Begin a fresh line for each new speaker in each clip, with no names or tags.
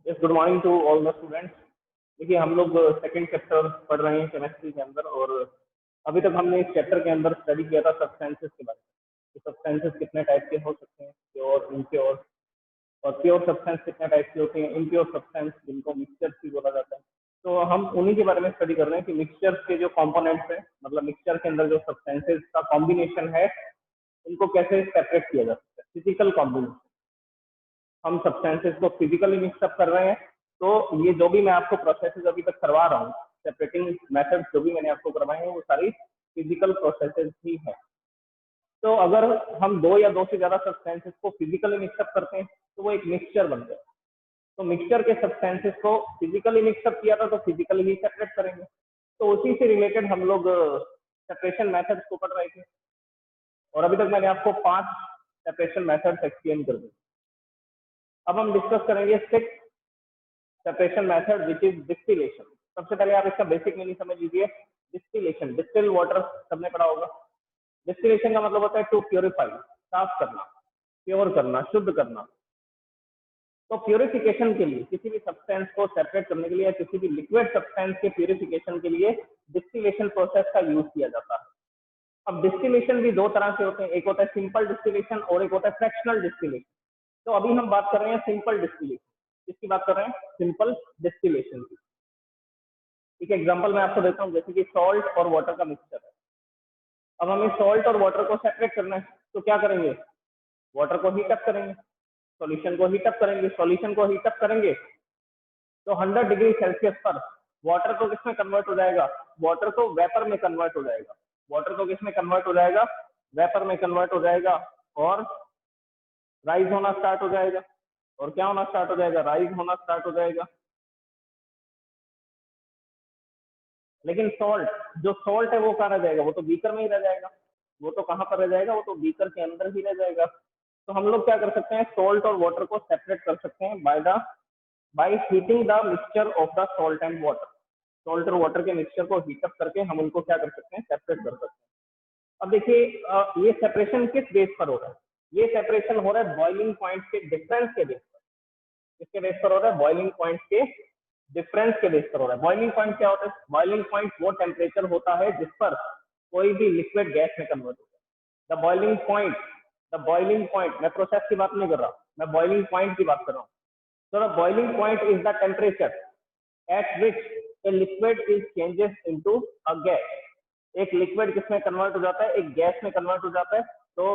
Yes, good morning to all the students. देखिए, हम लोग सेकंड चैप्टर पढ़ रहे हैं केमिस्ट्री के अंदर, और अभी तक हमने इस चैप्टर के अंदर स्टडी किया था सब्सटेंसेस के बारे में। सब्सटेंसेस कितने टाइप के हो सकते हैं, प्योर, इम्प्योर, और प्योर सब्सटेंस कितने टाइप के होते हैं, इम्प्योर सब्सटेंस जिनको मिक्सचर्स भी बोला जाता है। तो हम उन्हीं के बारे में स्टडी कर रहे हैं कि मिक्सचर्स के जो कंपोनेंट्स हैं, मतलब मिक्सचर के अंदर जो सब्सटेंसेस का कॉम्बिनेशन है, उनको कैसे सेपरेट किया जा सकता है, फिजिकल कॉम्बिनेशन। हम सब्सटेंसेस को फिजिकली मिक्सअप कर रहे हैं। तो ये जो भी मैं आपको प्रोसेसेस अभी तक करवा रहा हूँ, सेपरेटिंग मेथड्स जो भी मैंने आपको करवाए हैं, वो सारी फिजिकल प्रोसेसेस ही है। तो अगर हम दो या दो से ज्यादा सब्सटेंसेस को फिजिकली मिक्सअप करते हैं तो वो एक मिक्सचर बन गया। तो मिक्सचर के सब्सटेंसेस को फिजिकली मिक्सअप किया था तो फिजिकली ही सेपरेट करेंगे। तो उसी से रिलेटेड हम लोग सेपरेशन मेथड्स को पढ़ रहे थे, और अभी तक मैंने आपको 5 सेपरेशन मेथड्स एक्सप्लेन कर दिए। अब हम डिस्कस करेंगे 6 separation method which is distillation. सबसे पहले आप इसका बेसिक मीनिंग समझ लीजिए। डिस्टिलेशन, डिस्टिल वाटर सबने पढ़ा होगा। डिस्टिलेशन का मतलब होता है टू प्योरीफाई, साफ करना, प्योर करना, शुद्ध करना। तो प्योरिफिकेशन के लिए, किसी भी सब्सटेंस को सेपरेट करने के लिए, किसी भी लिक्विड सब्सटेंस के प्योरिफिकेशन के लिए डिस्टिलेशन प्रोसेस का यूज किया जाता है। अब डिस्टिलेशन भी दो तरह से होते हैं, एक होता है सिंपल डिस्टिलेशन और एक होता है फ्रैक्शनल डिस्टिलेशन। तो अभी हम बात कर रहे हैं सिंपल डिस्टिलेशन। किसकी बात कर रहे हैं? सिंपल डिस्टिलेशन की। एक एग्जांपल मैं आपको देता हूँ, जैसे कि सॉल्ट और वाटर का मिक्सचर है। अब हमें सॉल्ट और वाटर को सेपरेट करना है, तो क्या करेंगे? वाटर को हीट अप करेंगे, सॉल्यूशन को हीट अप करेंगे। सॉल्यूशन को हीट अप करेंगे तो 100 डिग्री सेल्सियस पर वाटर को किसमें कन्वर्ट हो जाएगा? वाटर को वेपर में कन्वर्ट हो जाएगा। वाटर को किसमें कन्वर्ट हो जाएगा? वेपर में कन्वर्ट हो जाएगा, और राइज होना स्टार्ट हो जाएगा। और क्या होना स्टार्ट हो जाएगा? राइज होना स्टार्ट हो जाएगा। लेकिन सॉल्ट, जो सॉल्ट है वो कहाँ रह जाएगा? वो तो बीकर में ही रह जाएगा। वो तो कहाँ पर रह जाएगा? वो तो बीकर के अंदर ही रह जाएगा। तो हम लोग क्या कर सकते हैं? सॉल्ट और वाटर को सेपरेट कर सकते हैं by heating the mixture of the salt and water. Salt और वाटर के मिक्सचर को हीट अप करके हम उनको क्या कर सकते हैं? सेपरेट कर सकते हैं। अब देखिए, ये सेपरेशन किस बेस पर हो रहा है? ये सेपरेशन हो रहा है बॉइलिंग पॉइंट के डिफरेंस के बेस पर। किसके बेस पर हो रहा है? बॉइलिंग पॉइंट के डिफरेंस के बेस पर हो रहा है। बॉइलिंग पॉइंट क्या होता है? बॉइलिंग पॉइंट वो टेम्परेचर होता है जिस पर कोई भी लिक्विड गैस में कन्वर्ट होता है। द बॉइलिंग पॉइंट, मैं प्रोसेस की बात नहीं कर रहा, मैं बॉइलिंग पॉइंट की बात कर रहा हूँ। So the boiling point is the temperature at which a liquid is changes into a gas. एक लिक्विड किसमें कन्वर्ट हो जाता है? एक गैस में कन्वर्ट हो जाता है। तो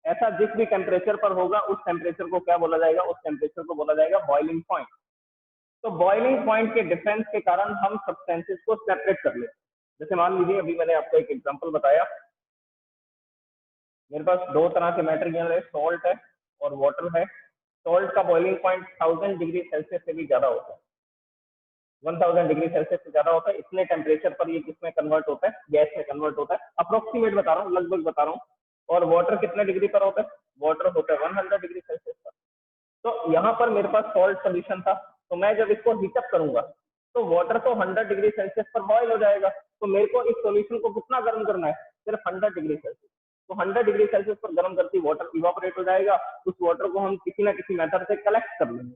ऐसा जिस भी टेम्परेचर पर होगा, उस टेम्परेचर को क्या बोला जाएगा? उस टेम्परेचर को बोला जाएगा बॉइलिंग पॉइंट। तो बॉइलिंग पॉइंट के डिफरेंस के कारण हम सब्सटेंसेस को सेपरेट कर लेते हैं। जैसे मान लीजिए, अभी मैंने आपको एक एग्जांपल बताया, मेरे पास दो तरह के मटेरियल है, सॉल्ट है और वाटर है। सॉल्ट का बॉइलिंग पॉइंट 1000 डिग्री सेल्सियस से भी ज्यादा होता है, 1000 डिग्री सेल्सियस से ज्यादा होता है। इतने टेम्परेचर पर ये किसमें कन्वर्ट होता है? गैस में कन्वर्ट होता है। अप्रोक्सीमेट बता रहा हूँ, लगभग बता रहा हूँ। और वाटर कितने डिग्री पर होता है? वाटर होता है 100 डिग्री सेल्सियस पर। तो यहाँ पर मेरे पास सॉल्ट सोल्यूशन था, तो मैं जब इसको हीटअप करूंगा तो वाटर तो 100 डिग्री सेल्सियस पर बॉयल हो जाएगा। तो मेरे को इस सोल्यूशन को कितना गर्म करना है? सिर्फ 100 डिग्री सेल्सियस। तो 100 डिग्री सेल्सियस पर गर्म करती वाटर इवापोरेट हो जाएगा। उस वाटर को हम किसी ना किसी मेथड से कलेक्ट कर लेंगे।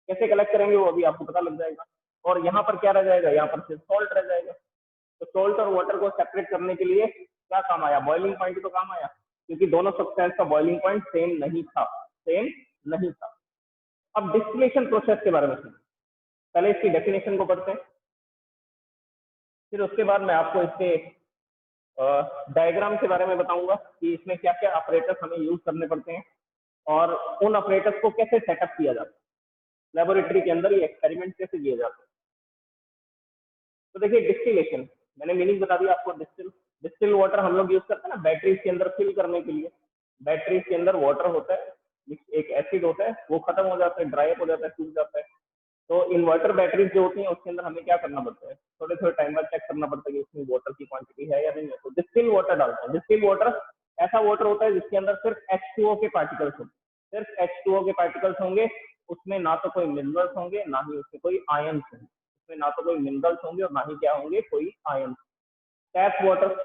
कैसे कलेक्ट करेंगे वो अभी आपको पता लग जाएगा। और यहाँ पर क्या रह जाएगा? यहाँ पर सिर्फ सॉल्ट रह जाएगा। तो सॉल्ट और वाटर को सेपरेट करने के लिए क्या काम आया? बॉइलिंग पॉइंट तो काम आया, क्योंकि दोनों सब्सटेंस का बॉइलिंग पॉइंट सेम नहीं था, सेम नहीं था। अब डिस्टिलेशन प्रोसेस के बारे में सुनिए। पहले इसकी डेफिनेशन को पढ़ते हैं, फिर उसके बाद मैं आपको इसके डायग्राम के बारे में बताऊंगा कि इसमें क्या क्या ऑपरेटर्स हमें यूज करने पड़ते हैं और उन ऑपरेटर्स को कैसे सेटअप किया जाता है, लेबोरेटरी के अंदर ये एक्सपेरिमेंट कैसे किए जाते हैं। तो देखिए, डिस्टिलेशन मैंने मीनिंग बता दिया आपको। डिस्टिल वाटर हम लोग यूज करते हैं ना बैटरीज के अंदर फिल करने के लिए। बैटरीज के अंदर वाटर होता है, एक एसिड होता है, वो खत्म हो जाता है, ड्राई अप हो जाता है, सूख जाता है। तो इन्वर्टर बैटरीज जो होती हैं उसके अंदर हमें क्या करना पड़ता है? थोड़े थोड़े टाइम बाद चेक करना पड़ता है कि उसमें वाटर की क्वांटिटी है या नहीं है। तो डिस्टिल वाटर डालते हैं। डिस्टिल वाटर ऐसा वाटर होता है जिसके अंदर सिर्फ H2O के पार्टिकल्स होंगे, सिर्फ H2O के पार्टिकल्स होंगे। उसमें ना तो कोई मिनरल्स होंगे, ना ही उसमें कोई आयन्स होंगे। उसमें ना तो कोई मिनरल्स होंगे और ना ही क्या होंगे? कोई आयन्स। टैप वाटर,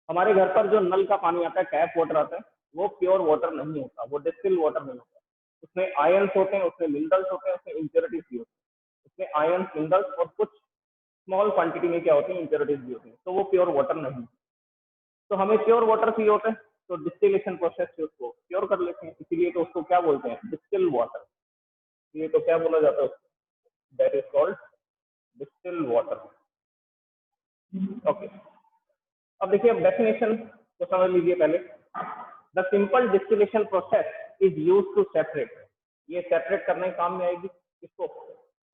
हमारे घर पर जो नल का पानी आता है, टैप वाटर आता है, वो प्योर वाटर नहीं होता, वो डिस्टिल वाटर नहीं होता। उसमें आयंस होते हैं, उसमें मिनरल्स होते हैं, उसमें इम्प्योरिटीज भी होती है। उसमें आयंस, मिनरल्स और कुछ स्मॉल क्वांटिटी में क्या होती है, इम्प्योरिटीज भी होती है। तो वो प्योर वाटर नहीं। तो हमें प्योर वाटर चाहिए होता है, तो डिस्टिलेशन प्रोसेस से उसको प्योर कर लेते हैं, इसीलिए तो उसको क्या बोलते हैं, डिस्टिल वाटर। ये तो क्या बोला जाता है उसको, that is called distil water. Okay, अब देखिए, अब डेफिनेशन को समझ लीजिए पहले। The simple distillation process is use to separate, ये सेपरेट करने के काम में आएगी किसको,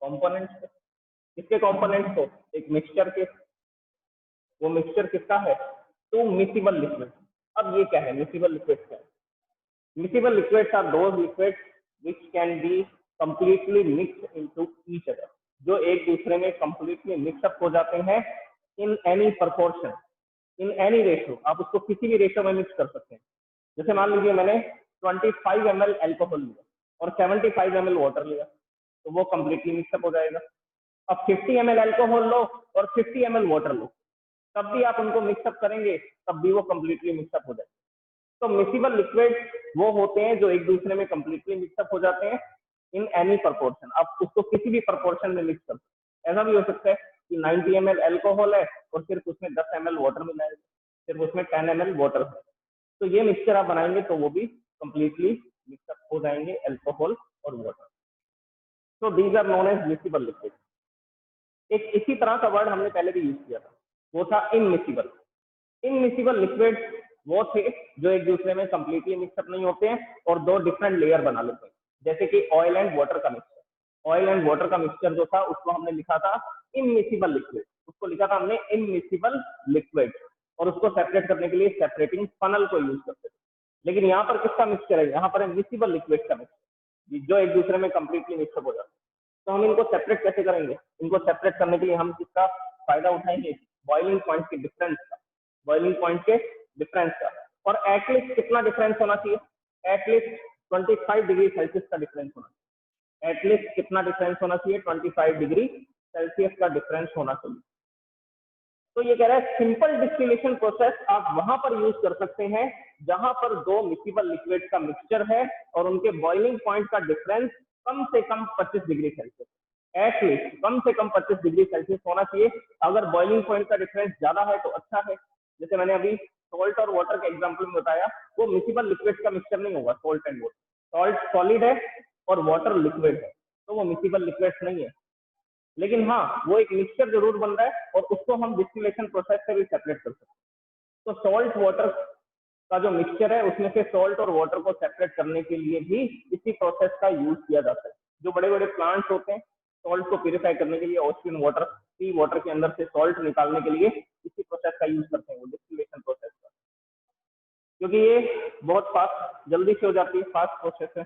कंपोनेंट्स को। किसके कंपोनेंट्स को, एक मिक्सचर के। वो मिक्सचर किसका है, टू मिसिबल लिक्विड। अब ये क्या है, मिसिबल लिक्विड क्या है? Miscible liquids are those liquids which can be completely mixed into each other, जो एक दूसरे में completely mix up हो जाते हैं in any proportion, in any ratio। आप उसको किसी भी रेशियो में मिक्स कर सकते हैं। जैसे मान लीजिए मैंने 25 ml अल्कोहल लिया और 75 ml वाटर लिया, तो वो completely मिक्सअप हो जाएगा। अब 50 ml अल्कोहल लो और 50 ml वाटर लो, तब भी आप उनको मिक्सअप करेंगे, तब भी वो completely मिक्सअप हो जाएगा। तो मिसिबल लिक्विड वो होते हैं जो एक दूसरे में कंप्लीटली मिक्सअप हो जाते हैं इन एनी प्रोपोर्शन। आप उसको किसी भी प्रोपोर्शन में मिक्स कर सकते हैं। ऐसा भी हो सकता है कि 90 ml अल्कोहल है और सिर्फ उसमें 10 ml वाटर मिलाएगा, सिर्फ उसमें 10 ml वाटर है, तो ये मिक्सचर आप बनाएंगे तो वो भी कंप्लीटली मिक्सअप हो जाएंगे, अल्कोहल और वाटर। तो these are known as miscible liquid. एक इसी तरह का वर्ड हमने पहले भी यूज किया था, वो था इनमिसिबल। इनमिसिबल लिक्विड वो थे जो एक दूसरे में कंप्लीटली मिक्सअप नहीं होते हैं और दो डिफरेंट लेयर बना लेते हैं, जैसे कि ऑयल एंड वाटर का मिक्सचर। ऑयल एंड वाटर का मिक्सचर जो था उसको हमने लिखा था इनमिसिबल लिक्विड, उसको लिखा था हमने इनमिसिबल लिक्विड, और उसको सेपरेट करने के लिए सेपरेटिंग फनल को यूज करते थे। लेकिन यहाँ पर किसका मिक्सचर है, यहाँ पर है मिसिबल लिक्विड का मिक्सचर, जो एक दूसरे में कंप्लीटली मिक्सअप हो जाता है। तो हम इनको सेपरेट कैसे करेंगे, इनको सेपरेट करने के लिए हम किसका फायदा उठाएंगे, बॉइलिंग पॉइंट के डिफरेंस का, बॉइलिंग पॉइंट के डिफरेंस का। और एटलीस्ट कितना डिफरेंस होना चाहिए, एटलीस्ट 25 डिग्री सेल्सियस का डिफरेंस होना चाहिए। एटलीस्ट कितना डिफरेंस होना चाहिए, 25 डिग्री सेल्सियस का डिफरेंस होना चाहिए। तो ये कह रहा है सिंपल डिस्टिलेशन प्रोसेस आप वहां पर यूज कर सकते हैं जहां पर दो मिसिबल लिक्विड का मिक्सचर है और उनके बॉइलिंग पॉइंट का डिफरेंस कम से कम 25 डिग्री सेल्सियस, एटलीस्ट कम से कम 25 डिग्री सेल्सियस होना चाहिए। अगर बॉइलिंग पॉइंट का डिफरेंस ज्यादा है तो अच्छा है, जैसे मैंने अभी सॉल्ट और वाटर के एग्जाम्पल में बताया, वो मिसिबल लिक्विड का मिक्सचर नहीं होगा salt and water. Salt solid है और वाटर लिक्विड है, तो वो मिसिबल लिक्विड नहीं है। लेकिन हाँ, वो एक मिक्सचर जरूर बन रहा है और उसको हम डिस्टिलेशन प्रोसेस से भी सेपरेट कर सकते हैं। तो सॉल्ट वाटर का जो मिक्सचर है उसमें से सॉल्ट और वाटर को सेपरेट करने के लिए भी इसी प्रोसेस का यूज किया जाता है। जो बड़े बड़े प्लांट्स होते हैं सॉल्ट को प्यूरिफाई करने के लिए, ओशन वाटर, सी वाटर के अंदर से सॉल्ट निकालने के लिए इसी प्रोसेस का यूज करते हैं, वो डिस्टिलेशन प्रोसेस का, क्योंकि ये बहुत फास्ट, जल्दी से हो जाती है, फास्ट प्रोसेस है।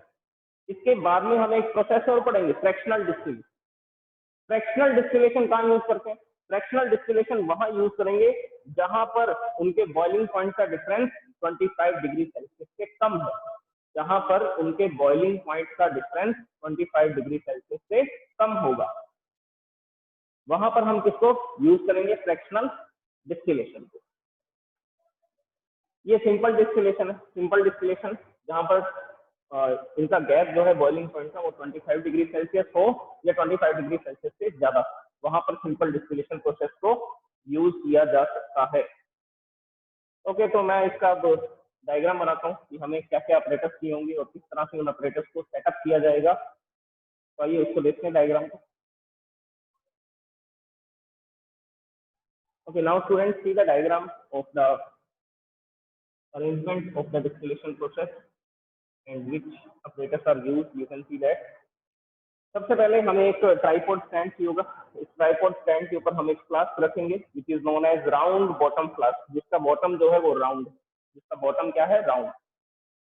इसके बाद में हम एक प्रोसेस और पढ़ेंगे, फ्रैक्शनल डिस्टिलेशन। फ्रैक्शनल डिस्टिलेशन कहाँ यूज करते हैं, फ्रैक्शनल डिस्टिलेशन वहां यूज करेंगे जहां पर उनके बॉइलिंग पॉइंट का डिफरेंस 25 डिग्री सेल्सियस से कम है, जहां पर उनके बॉइलिंग पॉइंट का डिफरेंस 25 डिग्री सेल्सियस से कम होगा, वहां पर हम किसको यूज करेंगे, फ्रैक्शनल डिस्टिलेशन को। ये सिंपल डिस्टिलेशन है, सिंपल डिस्टिलेशन जहां पर इनका गैस जो है बॉइलिंग पॉइंट का वो 25 डिग्री सेल्सियस हो या 25 डिग्री सेल्सियस से ज्यादा, वहां पर सिंपल डिस्टिलेशन प्रोसेस को यूज किया जा सकता है। ओके, तो मैं इसका डायग्राम बनाता हूँ कि हमें क्या क्या ऑपरेटर्स चाहिए होंगे और किस तरह से उन ऑपरेटर्स को सेटअप किया जाएगा। तो आइए उसको देखते हैं डायग्राम को। Okay, now students see the diagram of the arrangement of the distillation process and which operators are used. You can see that सबसे पहले हमें एक ट्राइपॉड स्टैंड चाहिए होगा। इस ट्राइपॉड स्टैंड के ऊपर हम एक फ्लास्क रखेंगे which is known as round bottom flask, जिसका बॉटम जो है वो राउंड, जिसका बॉटम क्या है, राउंड।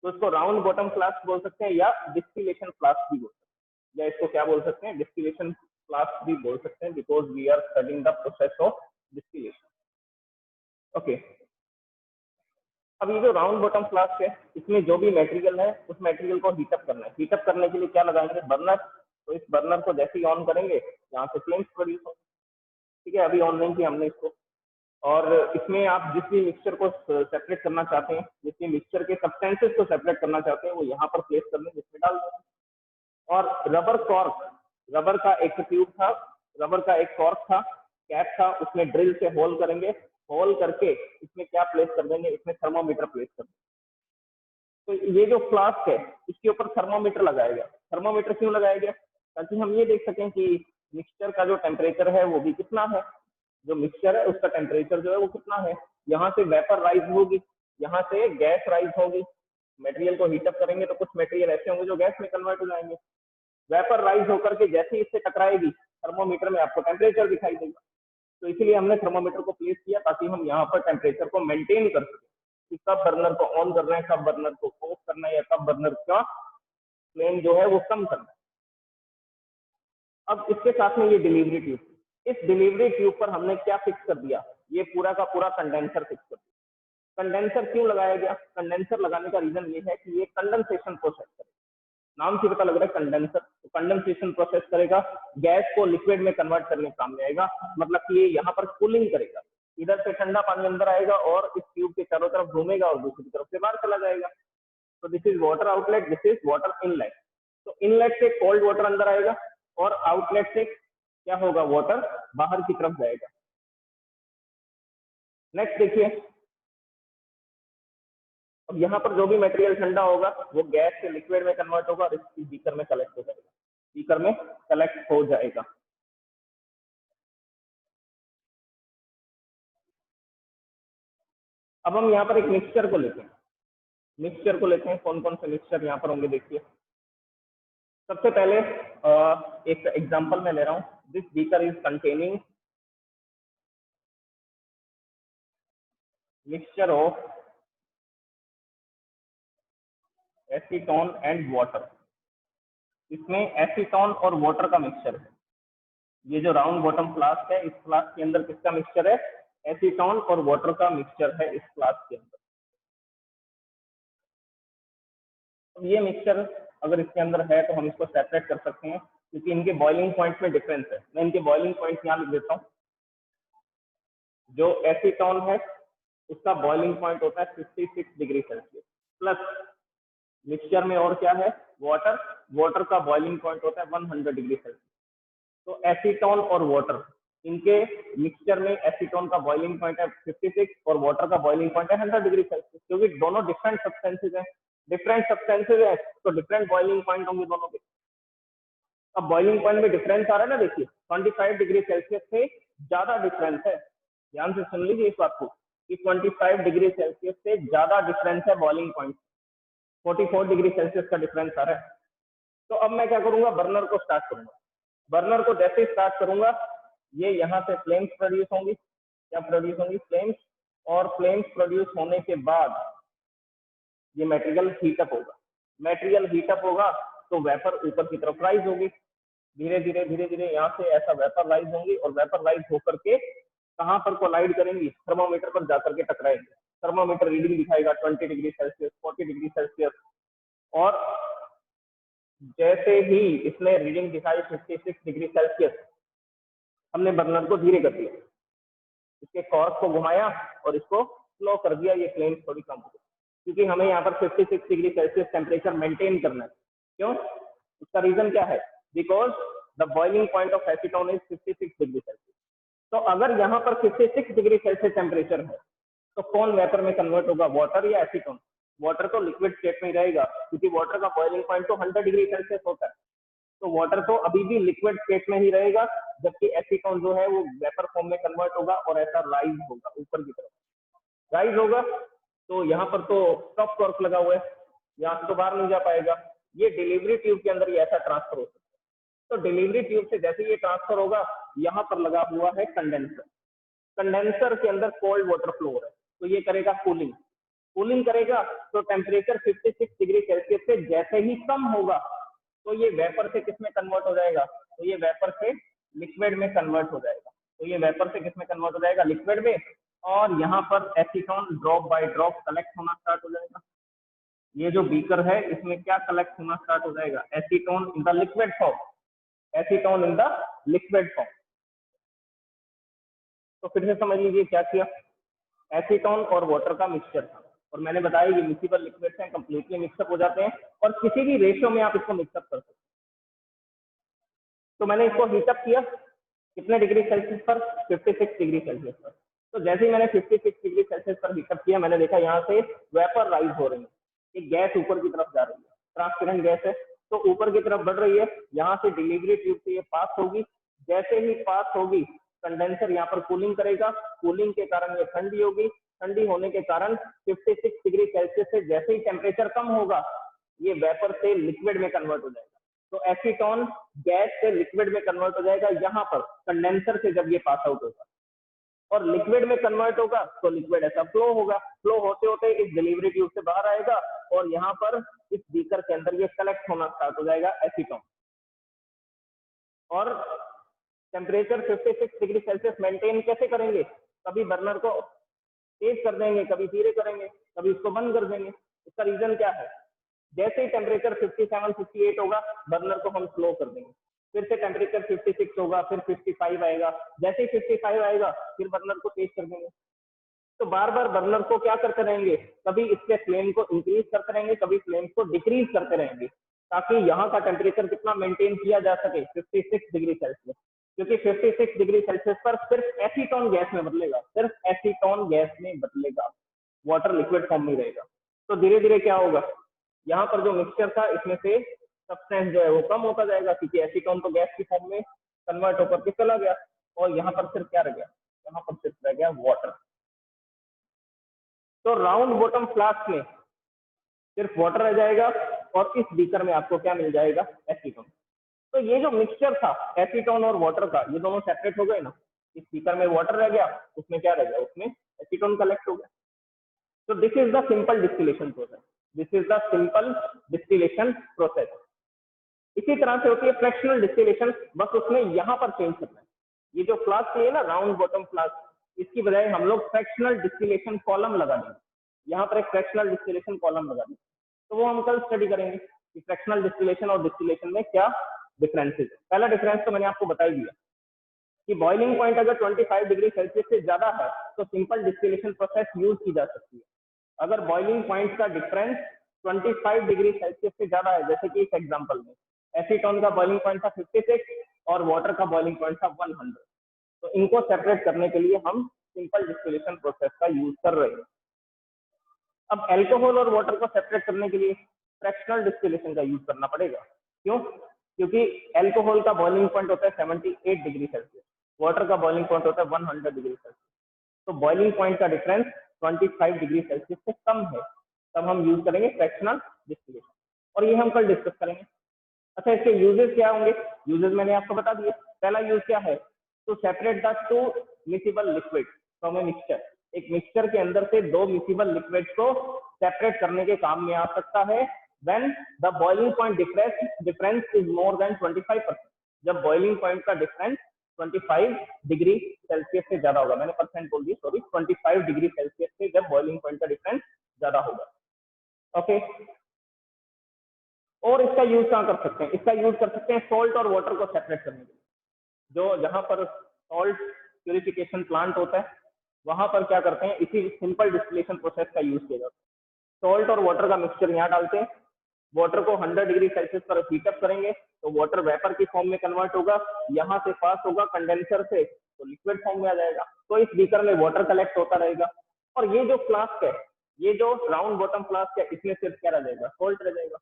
तो इसको राउंड बॉटम फ्लास्क बोल सकते हैं या डिस्टिलेशन फ्लास्क भी बोल सकते हैं, या इसको क्या बोल सकते हैं, डिस्टिलेशन फ्लास्क भी बोल सकते हैं, because we are studying the process of distillation. Okay, अब ये जो राउंड बॉटम फ्लास्क है इसमें जो भी मटेरियल है उस मटेरियल को हीटअप करना है। हीटअप करने के लिए क्या लगाएंगे, बर्नर। तो इस बर्नर को जैसे ही ऑन करेंगे यहाँ से फ्लेम्स प्रोड्यूस होंगे। ठीक है, अभी ऑन नहीं किया हमने इसको। और इसमें आप जिस भी मिक्सचर को सेपरेट करना चाहते हैं, जिस भी मिक्सचर के सब्सटेंसेस को सेपरेट करना चाहते हैं, वो यहाँ पर प्लेस कर लेंगे, इसमें डाल देंगे। और रबर कॉर्क, रबर का एक ट्यूब था, रबर का एक कॉर्क था, कैप था, उसमें ड्रिल से होल करेंगे, होल करके इसमें क्या प्लेस कर देंगे, इसमें थर्मोमीटर प्लेस कर देंगे। तो ये जो फ्लास्क है इसके ऊपर थर्मोमीटर लगाया गया। थर्मोमीटर क्यों लगाया गया? ताकि हम ये देख सकें कि मिक्सचर का जो टेम्परेचर है वो भी कितना है, जो मिक्सचर है उसका टेम्परेचर जो है वो कितना है। यहाँ से वेपर राइज होगी, यहाँ से गैस राइज होगी। मटेरियल को हीटअप करेंगे तो कुछ मटेरियल ऐसे होंगे जो गैस में कन्वर्ट हो जाएंगे। वेपर राइज होकर के जैसे ही इससे टकराएगी थर्मोमीटर में आपको टेम्परेचर दिखाई देगा। तो इसीलिए हमने थर्मोमीटर को प्लेस किया ताकि हम यहाँ पर टेम्परेचर को मेंटेन कर सकें कि कब बर्नर को ऑन करना है, कब बर्नर को ऑफ करना है, या कब बर्नर का फ्लेम जो है वो कम करना है। अब इसके साथ में ये डिलीवरी ट्यूब, इस डिलीवरी ट्यूब पर हमने क्या फिक्स कर दिया, ये पूरा का पूरा कंडेंसर फिक्स कर दिया। कंडेंसर क्यों लगाया गया? कंडेंसर लगाने का रीजन ये है कि ये कंडेंसेशन प्रोसेस करेगा। नाम से पता लग रहा है कंडेंसर, तो कंडेंसेशन प्रोसेस करेगा, गैस को लिक्विड में कन्वर्ट करने काम में आएगा। मतलब कि ये यहाँ पर कूलिंग करेगा, इधर से ठंडा पानी अंदर आएगा और इस ट्यूब के चारों तरफ घूमेगा और दूसरी तरफ से बाहर चला जाएगा। तो this is water outlet, this is water inlet. तो इनलेट से कोल्ड वाटर अंदर आएगा और आउटलेट से क्या होगा, वाटर बाहर की तरफ जाएगा। नेक्स्ट देखिए, अब यहाँ पर जो भी मटेरियल ठंडा होगा वो गैस से लिक्विड में कन्वर्ट होगा और इस बीकर में कलेक्ट हो जाएगा, बीकर में कलेक्ट हो जाएगा। अब हम यहाँ पर एक मिक्सचर को लेते हैं, मिक्सचर को लेते हैं। कौन कौन से मिक्सचर यहाँ पर होंगे देखिए। सबसे पहले एक एग्जांपल मैं ले रहा हूँ। This beaker is containing mixture of acetone and water. इसमें एसीटोन और वाटर का मिक्सचर है। ये जो राउंड बॉटम फ्लास्क है, इस फ्लास्क के अंदर किसका मिक्सचर है? एसीटोन और वाटर का मिक्सचर है इस फ्लास्क के अंदर। तो ये मिक्सचर अगर इसके अंदर है तो हम इसको सेपरेट कर सकते हैं क्योंकि इनके बॉइलिंग पॉइंट में डिफरेंस है। मैं इनके बॉइलिंग पॉइंट यहाँ लिख देता हूँ। जो एसीटोन है उसका बॉइलिंग पॉइंट होता है 56 डिग्री सेल्सियस, प्लस मिक्सचर में और क्या है, वाटर, वाटर का बॉइलिंग पॉइंट होता है 100 डिग्री सेल्सियस। तो एसीटोन और वाटर, इनके मिक्सचर में एसीटोन का बॉइलिंग पॉइंट है 56 और वाटर का बॉइलिंग पॉइंट है 100 डिग्री सेल्सियस। क्योंकि दोनों डिफरेंट सब्सटेंसेज हैं, डिफरेंट सब्सटेंसेज है तो डिफरेंट बॉइलिंग पॉइंट होंगे दोनों के। अब बॉइलिंग पॉइंट में डिफरेंस आ रहा है ना, देखिए 25 डिग्री सेल्सियस से ज्यादा डिफरेंस है। ध्यान से सुन लीजिए इस बात को कि 25 डिग्री सेल्सियस से ज्यादा डिफरेंस है बॉइलिंग पॉइंट, 44 डिग्री सेल्सियस का डिफरेंस आ रहा है। तो अब मैं क्या करूंगा, बर्नर को स्टार्ट करूंगा। बर्नर को जैसे ही स्टार्ट करूंगा ये यहाँ से फ्लेम्स प्रोड्यूस होंगी। क्या प्रोड्यूस होंगी? फ्लेम्स। और फ्लेम्स प्रोड्यूस होने के बाद ये मटेरियल हीटअप होगा। मटेरियल हीटअप होगा तो वेपर ऊपर की तरफ राइज होगी, धीरे धीरे धीरे धीरे यहाँ से ऐसा वेपर राइज होंगी और वेपर राइज होकर के कहाँ पर कोलाइड करेंगी? थर्मोमीटर पर जाकर के टकराएंगे। थर्मोमीटर रीडिंग दिखाएगा 20 डिग्री सेल्सियस, 40 डिग्री सेल्सियस। और जैसे ही इसने रीडिंग दिखाई 56 डिग्री सेल्सियस, हमने बर्नर को धीरे कर दिया, इसके कॉर्क को घुमाया और इसको स्लो कर दिया। ये फ्लेम्स थोड़ी कम हो गई क्योंकि हमें यहाँ पर 56 डिग्री सेल्सियस टेम्परेचर मेंटेन करना है। क्यों? उसका रीजन क्या है? Because the boiling point of acetone is 56 degree Celsius. तो अगर यहाँ पर 56 डिग्री सेल्सियस टेम्परेचर है तो कौन वेपर में कन्वर्ट होगा, वाटर या एसीटोन? वाटर तो लिक्विड स्टेट में ही रहेगा क्योंकि वाटर का बॉइलिंग पॉइंट तो 100 डिग्री सेल्सियस होता है। तो वाटर तो अभी भी लिक्विड स्टेट में ही रहेगा, जबकि एसीटोन जो है वो वेपर फॉर्म में कन्वर्ट होगा और ऐसा राइज होगा, ऊपर की तरफ राइज होगा। तो यहाँ पर तो टॉप टॉर्क लगा हुआ है, यहाँ से तो बाहर नहीं जा पाएगा। ये डिलीवरी ट्यूब के अंदर ये ऐसा ट्रांसफर हो सकता है। तो डिलीवरी ट्यूब से जैसे ये ट्रांसफर होगा, यहाँ पर लगा हुआ है कंडेंसर। कंडेंसर के अंदर कोल्ड वाटर फ्लो हो रहा है तो ये करेगा कूलिंग। कूलिंग करेगा तो टेम्परेचर 56 डिग्री सेल्सियस से जैसे ही कम होगा तो ये वेपर से किस में कन्वर्ट हो जाएगा? तो ये वेपर से लिक्विड में कन्वर्ट हो जाएगा। तो ये वेपर से किस में कन्वर्ट हो जाएगा? लिक्विड में। और यहाँ पर acetone drop by drop collect होना स्टार्ट हो जाएगा। ये जो बीकर है इसमें क्या कलेक्ट होना स्टार्ट हो जाएगा? Acetone in the liquid form, acetone in the liquid form. तो फिर से समझ लीजिए क्या किया, एसीटोन और वाटर का मिक्सचर था और मैंने बताया ये मिक्सिबल लिक्विड्स हैं, कंप्लीटली मिक्सअप हो जाते हैं और किसी भी रेशियो में आप इसको मिक्सअप कर सकते हैं। तो मैंने इसको हीटअप किया कितने डिग्री सेल्सियस पर, 56 डिग्री सेल्सियस पर। तो जैसे ही मैंने 56 डिग्री सेल्सियस पर हीटअप किया, मैंने देखा यहाँ से वेपर राइज हो रही है, एक गैस ऊपर की तरफ जा रही है, ट्रांसपेरेंट गैस है, तो ऊपर की तरफ बढ़ रही है, यहाँ से डिलीवरी ट्यूब से ये पास होगी, जैसे ही पास होगी कंडेंसर यहाँ पर कूलिंग करेगा, कूलिंग के कारण ये ठंडी होगी, ठंडी होने के कारण 56 डिग्री सेल्सियस से जैसे ही टेम्परेचर कम होगा, ये वेपर से लिक्विड में कन्वर्ट हो जाएगा। तो एसीटोन गैस से लिक्विड में कन्वर्ट हो जाएगा यहाँ पर कंडेंसर से जब ये पास आउट होगा, और लिक्विड में कन्वर्ट होगा तो लिक्विड ऐसा फ्लो होगा, फ्लो होते होते इस डिलीवरी ट्यूब से बाहर आएगा और यहाँ पर इस बीकर के अंदर ये कलेक्ट होना स्टार्ट हो जाएगा एसीटोन। और टेम्परेचर 56 डिग्री सेल्सियस मेंटेन कैसे करेंगे, कभी बर्नर को तेज कर देंगे, कभी धीरे करेंगे, कभी उसको बंद कर देंगे। इसका रीजन क्या है, जैसे ही टेम्परेचर 57 58 होगा बर्नर को हम स्लो कर देंगे, फिर से टेम्परेचर 56 होगा, फिर 55 आएगा, जैसे ही 55 आएगा फिर बर्नर को तेज कर देंगे। तो बार बार बर्नर को क्या करते रहेंगे, कभी इसके फ्लेम को इंक्रीज करते रहेंगे, कभी फ्लेम को डिक्रीज करते रहेंगे, ताकि यहाँ का टेम्परेचर कितना मेंटेन किया जा सके 56 डिग्री सेल्सियस, क्योंकि 56 डिग्री सेल्सियस पर सिर्फ एसीटोन गैस में बदलेगा, सिर्फ एसीटोन गैस में बदलेगा, वाटर लिक्विड फॉर्म में रहेगा। तो धीरे धीरे क्या होगा, यहाँ पर जो मिक्सचर था इसमें से सब्सटेंस जो है वो कम होता जाएगा, क्योंकि एसीटोन तो गैस की फॉर्म में कन्वर्ट होकर के चला गया, और यहाँ पर सिर्फ क्या रह गया, यहाँ पर सिर्फ रह गया वाटर। तो राउंड बॉटम फ्लास्क में सिर्फ वाटर रह जाएगा, और इस बीकर में आपको क्या मिल जाएगा, एसीटोन। तो ये जो मिक्सचर था एसीटोन और वाटर का, ये दोनों सेपरेट हो गए ना, इस बीकर में वाटर रह गया, उसमें क्या रह गया, उसमें एसीटोन कलेक्ट हो गया। तो this is the simple distillation process, this is the simple distillation process. इसी तरह से होती है फ्रैक्शनल डिस्टिलेशन, बस उसमें यहाँ पर चेंज करना है। ये जो फ्लास्क है ना राउंड बॉटम फ्लास्क, इसकी बजाय हम लोग फ्रैक्शनल डिस्टिलेशन कॉलम लगा देंगे, यहाँ पर एक फ्रैक्शनल डिस्टिलेशन कॉलम लगा देंगे। तो वो हम कल स्टडी करेंगे कि फ्रैक्शनल डिस्टिलेशन और डिस्टिलेशन में क्या डिफरेंसेस है। पहला डिफरेंस तो मैंने आपको बता ही दिया कि बॉइलिंग पॉइंट अगर 25 डिग्री सेल्सियस से ज्यादा है तो सिंपल डिस्टिलेशन प्रोसेस यूज की जा सकती है। अगर बॉइलिंग पॉइंट का डिफरेंस 25 डिग्री सेल्सियस से ज्यादा है, जैसे कि इस एग्जांपल में एसीटोन का बॉइलिंग पॉइंट था 56 और वाटर का बॉइलिंग पॉइंट था 100, तो इनको सेपरेट करने के लिए हम सिंपल डिस्टिलेशन प्रोसेस का यूज कर रहे हैं। अब एल्कोहल और वाटर को सेपरेट करने के लिए फ्रैक्शनल डिस्टिलेशन का यूज करना पड़ेगा। क्यों? क्योंकि एल्कोहल का बॉइलिंग पॉइंट होता है 78 डिग्री सेल्सियस, वाटर का बॉइलिंग पॉइंट होता है 100 डिग्री सेल्सियस, तो बॉइलिंग पॉइंट का डिफरेंस 25 डिग्री सेल्सियस से कम है, तब हम यूज करेंगे फ्रैक्शनल डिस्टिलेशन, और ये हम कल डिस्कस करेंगे। अच्छा, इसके यूजेस क्या होंगे? यूजेस मैंने आपको बता दिया। पहला यूज क्या है, to separate the two miscible liquid from a mixture. एक मिक्सचर के अंदर से दो मिसिबल लिक्विड्स को सेपरेट करने के काम में आ सकता है when the boiling point difference is more than 25%। जब बॉइलिंग पॉइंट का डिफरेंस 25 डिग्री सेल्सियस से ज्यादा होगा, मैंने परसेंट बोल दिया, सॉरी, 25 डिग्री सेल्सियस से जब बॉइलिंग पॉइंट का डिफरेंस ज्यादा होगा। ओके, और इसका यूज कहाँ कर सकते हैं? इसका यूज कर सकते हैं सॉल्ट और वाटर को सेपरेट करने के लिए। जो जहां पर सॉल्ट प्यूरिफिकेशन प्लांट होता है वहां पर क्या करते हैं, इसी सिंपल डिस्टिलेशन प्रोसेस का यूज किया जाता है। सॉल्ट और वाटर का मिक्सचर यहाँ डालते हैं, वाटर को 100 डिग्री सेल्सियस पर हीटअप करेंगे तो वाटर वेपर की फॉर्म में कन्वर्ट होगा, यहाँ से पास होगा कंडेंसर से तो लिक्विड फॉर्म में आ जाएगा, तो इस बीकर में वाटर कलेक्ट होता रहेगा। और ये जो फ्लास्क है, ये जो राउंड बॉटम फ्लास्क है, इसमें सिर्फ क्या रह जाएगा, सॉल्ट रह जाएगा।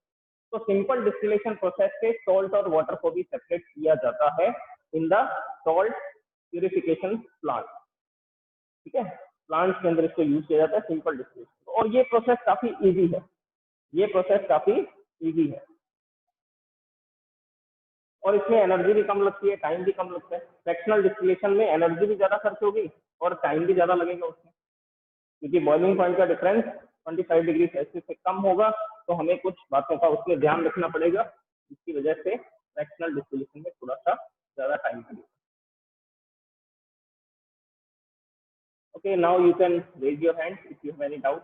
तो सिंपल डिस्टिलेशन प्रोसेस से सॉल्ट और वाटर को भी सेपरेट किया जाता है in the salt purification plant. ठीक है, प्लांट्स के अंदर इसको यूज किया जाता है सिंपल डिस्टिलेशन, और ये प्रोसेस काफी इजी है, ये प्रोसेस काफी इजी है, और इसमें एनर्जी भी कम लगती है, टाइम भी कम लगता है। फ्रैक्शनल डिस्टिलेशन में एनर्जी भी ज्यादा खर्च होगी और टाइम भी ज्यादा लगेगा उसमें, क्योंकि बॉइलिंग पॉइंट का डिफरेंस 25 डिग्री सेल्सियस से कम होगा, तो हमें कुछ बातों का उसमें ध्यान रखना पड़ेगा, जिसकी वजह से फ्रैक्शनल डिस्टिलेशन में थोड़ा सा ज्यादा टाइम लगेगा। Okay, now you can raise your hand if you have any doubt.